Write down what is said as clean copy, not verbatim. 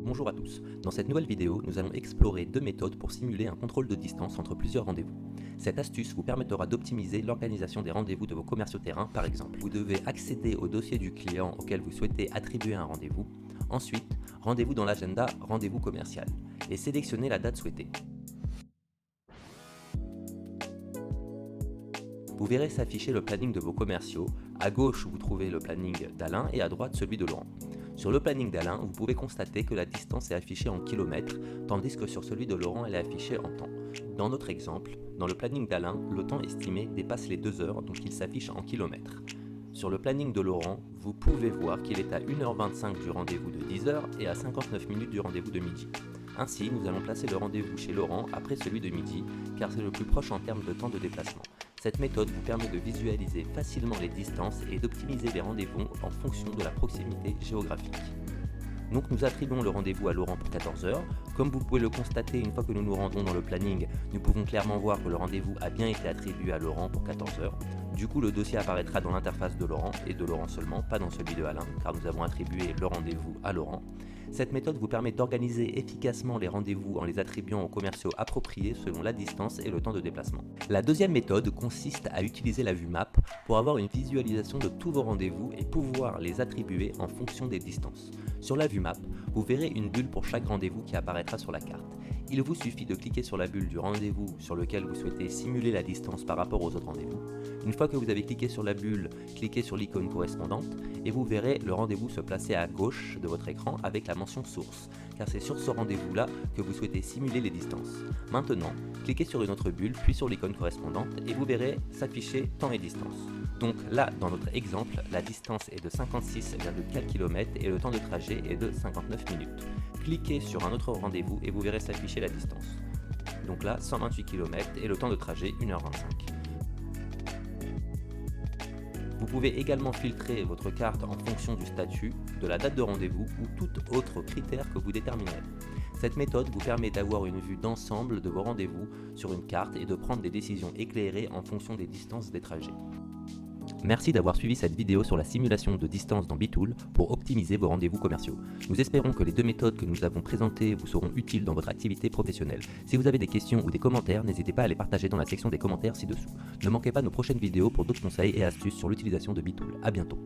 Bonjour à tous, dans cette nouvelle vidéo, nous allons explorer deux méthodes pour simuler un contrôle de distance entre plusieurs rendez-vous. Cette astuce vous permettra d'optimiser l'organisation des rendez-vous de vos commerciaux terrain par exemple. Vous devez accéder au dossier du client auquel vous souhaitez attribuer un rendez-vous. Ensuite, rendez-vous dans l'agenda Rendez-vous commercial et sélectionnez la date souhaitée. Vous verrez s'afficher le planning de vos commerciaux. À gauche, vous trouvez le planning d'Alain et à droite celui de Laurent. Sur le planning d'Alain, vous pouvez constater que la distance est affichée en kilomètres, tandis que sur celui de Laurent, elle est affichée en temps. Dans notre exemple, dans le planning d'Alain, le temps estimé dépasse les 2 heures, donc il s'affiche en kilomètres. Sur le planning de Laurent, vous pouvez voir qu'il est à 1h25 du rendez-vous de 10h et à 59 minutes du rendez-vous de midi. Ainsi, nous allons placer le rendez-vous chez Laurent après celui de midi, car c'est le plus proche en termes de temps de déplacement. Cette méthode vous permet de visualiser facilement les distances et d'optimiser les rendez-vous en fonction de la proximité géographique. Donc nous attribuons le rendez-vous à Laurent pour 14h. Comme vous pouvez le constater, une fois que nous nous rendons dans le planning, nous pouvons clairement voir que le rendez-vous a bien été attribué à Laurent pour 14h. Du coup, le dossier apparaîtra dans l'interface de Laurent et de Laurent seulement, pas dans celui de Alain, car nous avons attribué le rendez-vous à Laurent. Cette méthode vous permet d'organiser efficacement les rendez-vous en les attribuant aux commerciaux appropriés selon la distance et le temps de déplacement. La deuxième méthode consiste à utiliser la vue map pour avoir une visualisation de tous vos rendez-vous et pouvoir les attribuer en fonction des distances. Sur la vue map, vous verrez une bulle pour chaque rendez-vous qui apparaîtra sur la carte. Il vous suffit de cliquer sur la bulle du rendez-vous sur lequel vous souhaitez simuler la distance par rapport aux autres rendez-vous. Une fois que vous avez cliqué sur la bulle, cliquez sur l'icône correspondante et vous verrez le rendez-vous se placer à gauche de votre écran avec la mention source, car c'est sur ce rendez-vous-là que vous souhaitez simuler les distances. Maintenant, cliquez sur une autre bulle puis sur l'icône correspondante et vous verrez s'afficher temps et distance. Donc là, dans notre exemple, la distance est de 56,4 km et le temps de trajet est de 59 minutes. Cliquez sur un autre rendez-vous et vous verrez s'afficher la distance. Donc là, 128 km et le temps de trajet 1h25. Vous pouvez également filtrer votre carte en fonction du statut, de la date de rendez-vous ou tout autre critère que vous déterminerez. Cette méthode vous permet d'avoir une vue d'ensemble de vos rendez-vous sur une carte et de prendre des décisions éclairées en fonction des distances des trajets. Merci d'avoir suivi cette vidéo sur la simulation de distance dans Bitool pour optimiser vos rendez-vous commerciaux. Nous espérons que les deux méthodes que nous avons présentées vous seront utiles dans votre activité professionnelle. Si vous avez des questions ou des commentaires, n'hésitez pas à les partager dans la section des commentaires ci-dessous. Ne manquez pas nos prochaines vidéos pour d'autres conseils et astuces sur l'utilisation de Bitool. À bientôt.